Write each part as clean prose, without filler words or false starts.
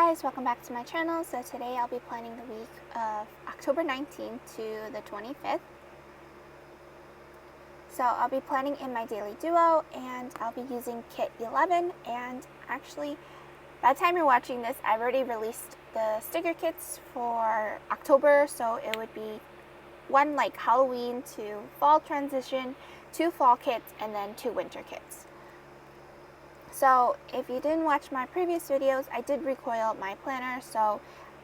guys, welcome back to my channel. So today I'll be planning the week of October 19th to the 25th. So I'll be planning in my daily duo and I'll be using kit 11, and actually by the time you're watching this I've already released the sticker kits for October, so it would be one like Halloween to fall transition, 2 fall kits, and then 2 winter kits. So if you didn't watch my previous videos, I did recoil my planner, so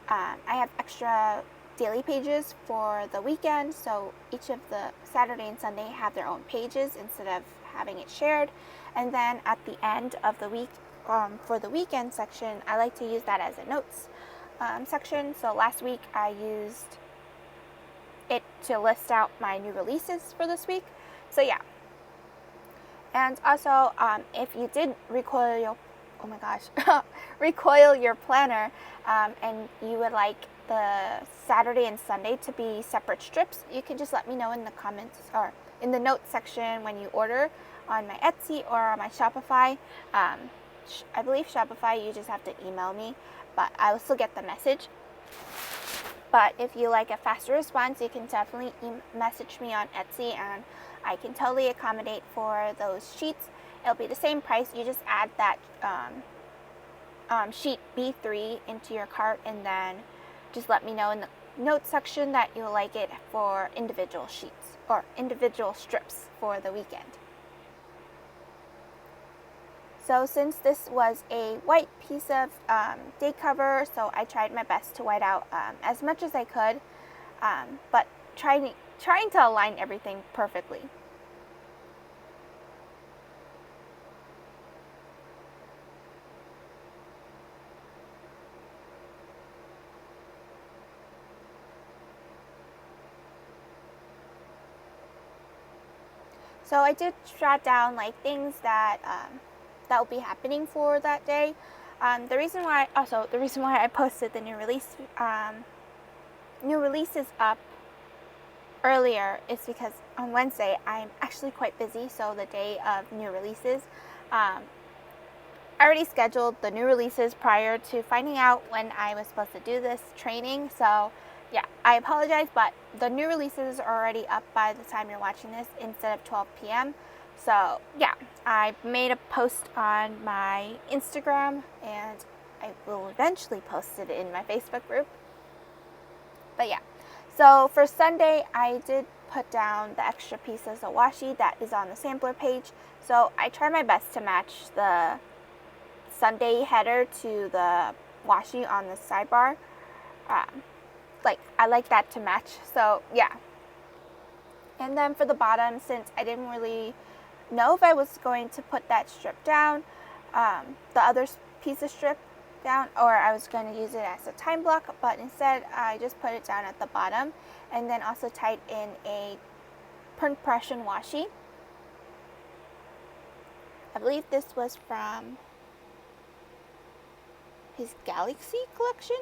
I have extra daily pages for the weekend, so each of the Saturday and Sunday have their own pages instead of having it shared. And then at the end of the week, for the weekend section, I like to use that as a notes section. So last week I used it to list out my new releases for this week. So yeah. And also, if you did recoil your, recoil your planner, and you would like the Saturday and Sunday to be separate strips, you can just let me know in the comments or in the notes section when you order on my Etsy or on my Shopify. I believe Shopify, you just have to email me, but I will still get the message. But if you like a faster response, you can definitely message me on Etsy, and I can totally accommodate for those sheets. It'll be the same price. You just add that sheet B3 into your cart, and then just let me know in the notes section that you'll like it for individual sheets or individual strips for the weekend. So since this was a white piece of day cover, so I tried my best to white out as much as I could, but trying to align everything perfectly. So I did jot down like things that that will be happening for that day. The reason why I posted the new releases up earlier is because on Wednesday I'm actually quite busy. So the day of new releases, I already scheduled the new releases prior to finding out when I was supposed to do this training. So yeah, I apologize, but the new releases are already up by the time you're watching this instead of 12 p.m. So yeah, I made a post on my Instagram, and I will eventually post it in my Facebook group. But yeah, so for Sunday, I did put down the extra pieces of washi that is on the sampler page. So I tried my best to match the Sunday header to the washi on the sidebar. I like that to match, so yeah. And then for the bottom, since I didn't really know if I was going to put that strip down, the other piece of strip down, or I was going to use it as a time block, but instead I just put it down at the bottom, and then also tied in a print impression washi. I believe this was from his Galaxy collection?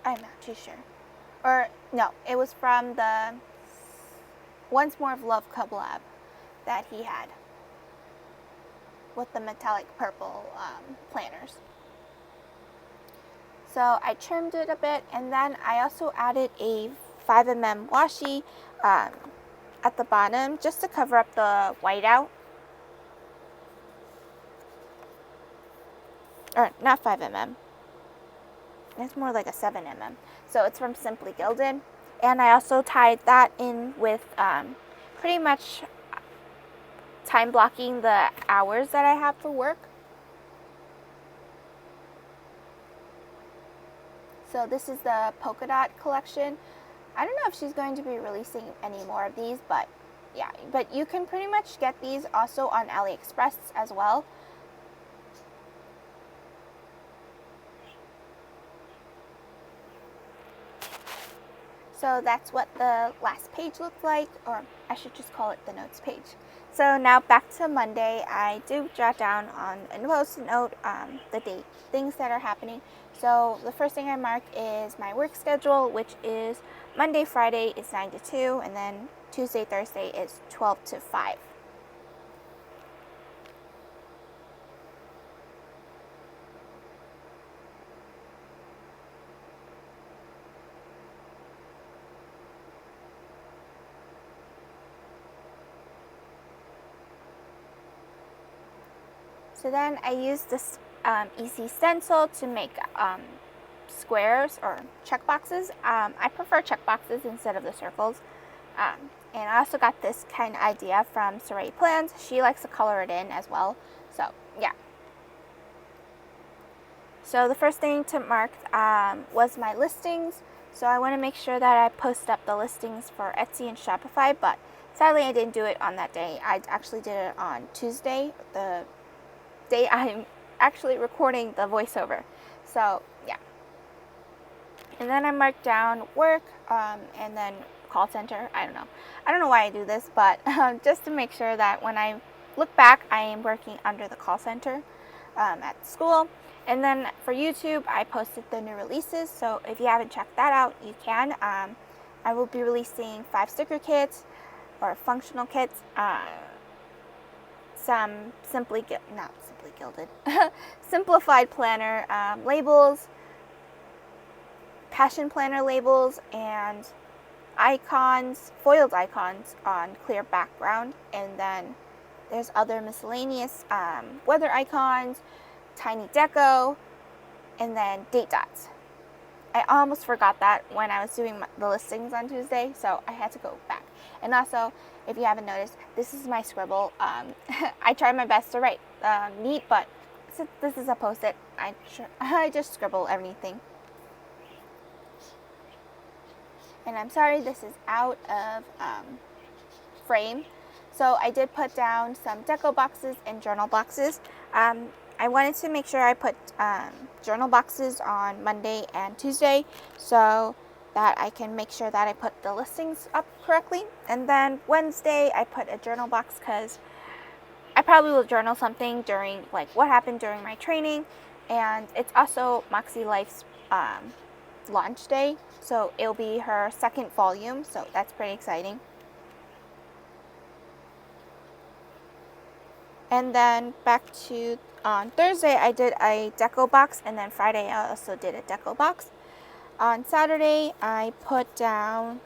I'm not too sure. Or no, it was from the Once More of Love collab that he had with the metallic purple planners. So I trimmed it a bit, and then I also added a 5mm washi at the bottom just to cover up the whiteout. Or not 5mm. It's more like a 7mm. So it's from Simply Gilded. And I also tied that in with pretty much time blocking the hours that I have for work. So this is the polka dot collection. I don't know if she's going to be releasing any more of these, but yeah. But you can pretty much get these also on AliExpress as well. So that's what the last page looked like, or I should just call it the notes page. So now back to Monday, I do jot down on a post-it note the date, things that are happening. So the first thing I mark is my work schedule, which is Monday, Friday is 9 to 2, and then Tuesday, Thursday is 12 to 5. So then I used this Easy stencil to make squares or check boxes. I prefer check boxes instead of the circles. And I also got this kind of idea from Saray Plans. She likes to color it in as well. So yeah. So the first thing to mark was my listings. So I want to make sure that I post up the listings for Etsy and Shopify, but sadly I didn't do it on that day. I actually did it on Tuesday, the day I'm actually recording the voiceover. So yeah. And then I marked down work and then call center. I don't know why I do this, but just to make sure that when I look back, I am working under the call center at school. And then for YouTube, I posted the new releases. So if you haven't checked that out, you can. I will be releasing 5 sticker kits or functional kits. Some not simply gilded, simplified planner labels, passion planner labels, and icons, foiled icons on clear background. And then there's other miscellaneous weather icons, tiny deco, and then date dots. I almost forgot that when I was doing the listings on Tuesday, so I had to go back. And also, if you haven't noticed, this is my scribble. I tried my best to write neat, but since this is a post-it, I just scribble everything. And I'm sorry, this is out of frame. So I did put down some deco boxes and journal boxes. I wanted to make sure I put journal boxes on Monday and Tuesday so that I can make sure that I put the listings up correctly. And then Wednesday I put a journal box because I probably will journal something during like what happened during my training. And it's also Moxie Life's launch day, so it'll be her second volume, so that's pretty exciting. And then back to on Thursday, I did a deco box, and then Friday I also did a deco box. On Saturday, I put down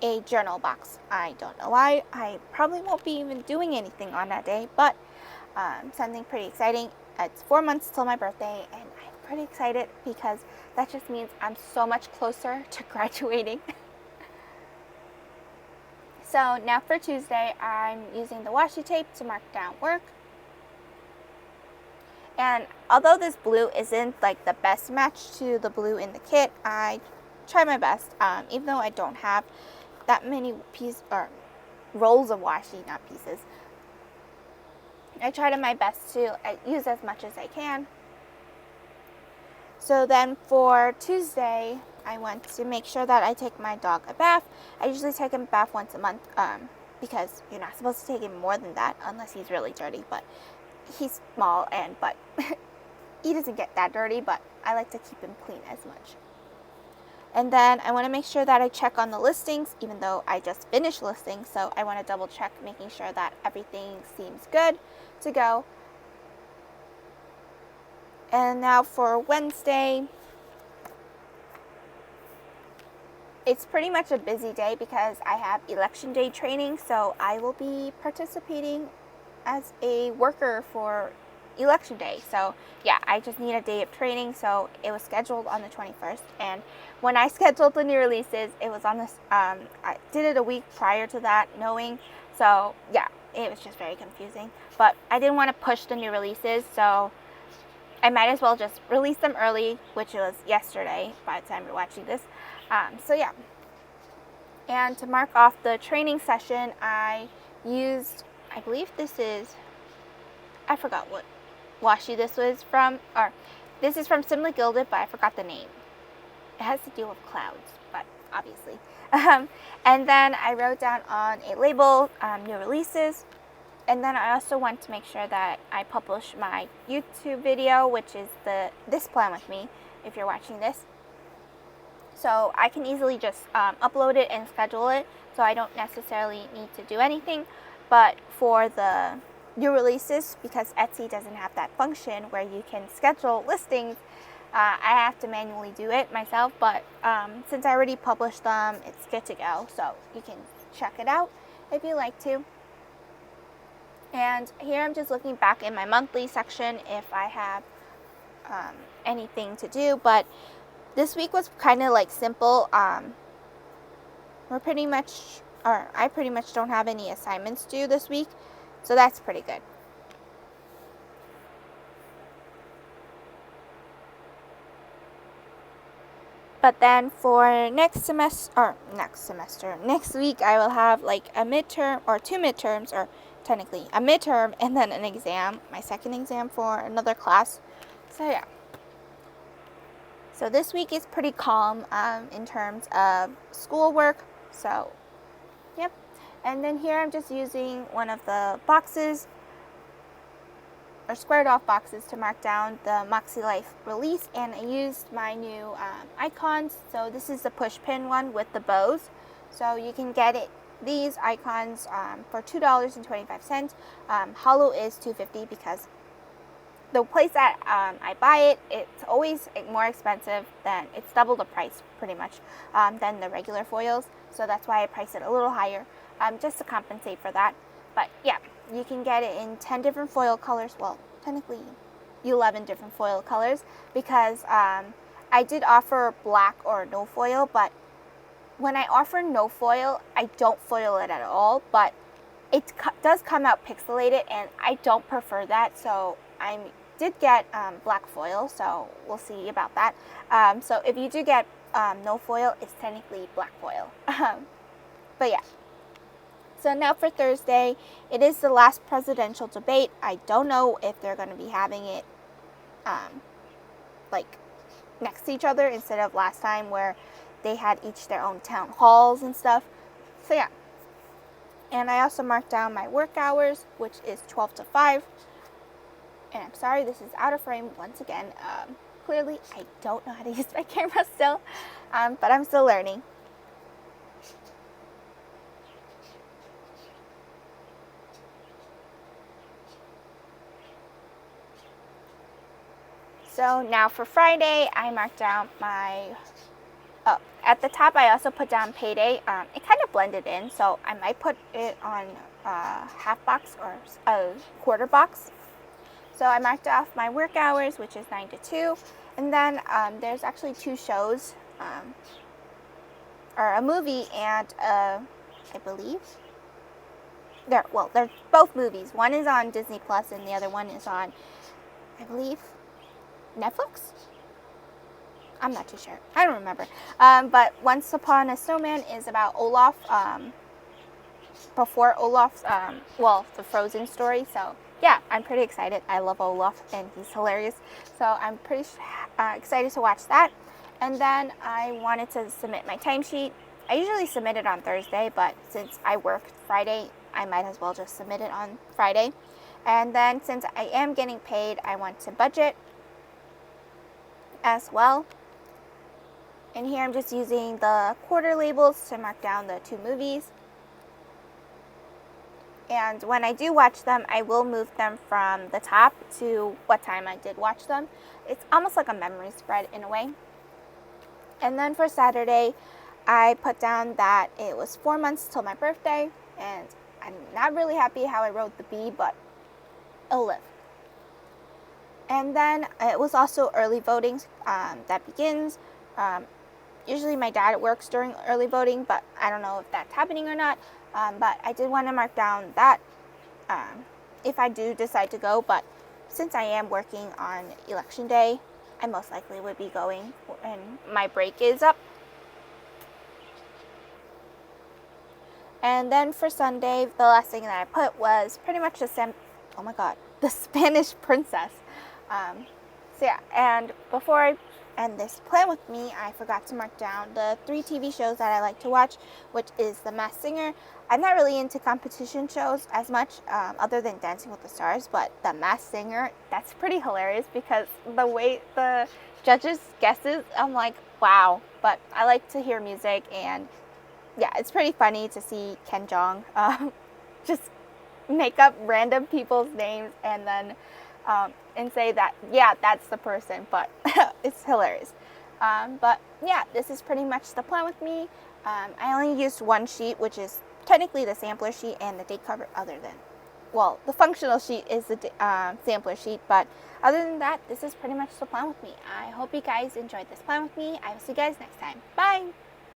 a journal box. I don't know why. I probably won't be even doing anything on that day, but something pretty exciting. It's 4 months till my birthday, and I'm pretty excited because that just means I'm so much closer to graduating. So now for Tuesday, I'm using the washi tape to mark down work. And although this blue isn't like the best match to the blue in the kit, I try my best, even though I don't have that many rolls of washi, not pieces. I try my best to use as much as I can. So then for Tuesday, I want to make sure that I take my dog a bath. I usually take him a bath once a month because you're not supposed to take him more than that unless he's really dirty, but he's small but he doesn't get that dirty, but I like to keep him clean as much. And then I want to make sure that I check on the listings, even though I just finished listings, so I want to double check making sure that everything seems good to go. And now for Wednesday, it's pretty much a busy day because I have election day training, so I will be participating as a worker for election day. So yeah, I just need a day of training, so it was scheduled on the 21st, and when I scheduled the new releases, it was on this I did it a week prior to that, knowing, so yeah, it was just very confusing. But I didn't want to push the new releases, so I might as well just release them early, which was yesterday by the time you're watching this. So yeah. And to mark off the training session, I used, I believe this is, I forgot what washi this was from, or this is from Simply Gilded, but I forgot the name. It has to deal with clouds, but obviously. And then I wrote down on a label new releases. And then I also want to make sure that I publish my YouTube video, which is this plan with me, if you're watching this. So I can easily just upload it and schedule it, so I don't necessarily need to do anything. But for the new releases, because Etsy doesn't have that function where you can schedule listings, I have to manually do it myself. But since I already published them, it's good to go. So you can check it out if you like to. And here I'm just looking back in my monthly section if I have anything to do, but this week was kind of like simple. I pretty much don't have any assignments due this week, so that's pretty good. But then for next week, I will have like a midterm or 2 midterms, or technically a midterm and then an exam, my second exam for another class. So yeah. So this week is pretty calm in terms of schoolwork. So, yep. And then here I'm just using one of the boxes, or squared off boxes, to mark down the Moxie Life release, and I used my new icons. So this is the push pin one with the bows. So you can get these icons for $2.25. Holo is $2.50 because the place that I buy it, it's always more expensive than, it's double the price pretty much than the regular foils. So that's why I price it a little higher, just to compensate for that. But yeah, you can get it in 10 different foil colors. Well, technically 11 different foil colors, because I did offer black or no foil, but when I offer no foil, I don't foil it at all, but it does come out pixelated, and I don't prefer that, so I did get black foil, so we'll see about that. So if you do get no foil, it's technically black foil. But yeah. So now for Thursday, it is the last presidential debate. I don't know if they're going to be having it like next to each other instead of last time where they had each their own town halls and stuff. So yeah. And I also marked down my work hours, which is 12 to 5. And I'm sorry, this is out of frame once again. Clearly, I don't know how to use my camera still, but I'm still learning. So now for Friday, I marked down my, at the top I also put down payday. It kind of blended in, so I might put it on a half box or a quarter box. So I marked off my work hours, which is 9 to 2. And then there's actually 2 shows, or a movie and I believe, they're both movies. One is on Disney Plus and the other one is on, I believe, Netflix? I'm not too sure. I don't remember. But Once Upon a Snowman is about Olaf, before Olaf's, the Frozen story. So yeah, I'm pretty excited. I love Olaf and he's hilarious. So I'm pretty excited to watch that. And then I wanted to submit my timesheet. I usually submit it on Thursday, but since I work Friday, I might as well just submit it on Friday. And then since I am getting paid, I want to budget as well. And here I'm just using the quarter labels to mark down the 2 movies. And when I do watch them, I will move them from the top to what time I did watch them. It's almost like a memory spread in a way. And then for Saturday, I put down that it was 4 months till my birthday, and I'm not really happy how I wrote the B, but it'll live. And then it was also early voting that begins. Usually my dad works during early voting, but I don't know if that's happening or not. But I did want to mark down that if I do decide to go, but since I am working on election day, I most likely would be going when my break is up. And then for Sunday, the last thing that I put was pretty much the Spanish Princess. So yeah, and before I end this plan with me, I forgot to mark down the 3 TV shows that I like to watch, which is The Masked Singer. I'm not really into competition shows as much, other than Dancing with the Stars, but The Masked Singer, that's pretty hilarious because the way the judges guesses, I'm like, wow. But I like to hear music, and yeah, it's pretty funny to see Ken Jeong just make up random people's names and then and say that, yeah, that's the person, but it's hilarious. But yeah, this is pretty much the plan with me. I only used 1 sheet, which is technically the sampler sheet and the date cover, other than well, the functional sheet is the sampler sheet, but other than that, this is pretty much the plan with me. I hope you guys enjoyed this plan with me. I will see you guys next time. Bye!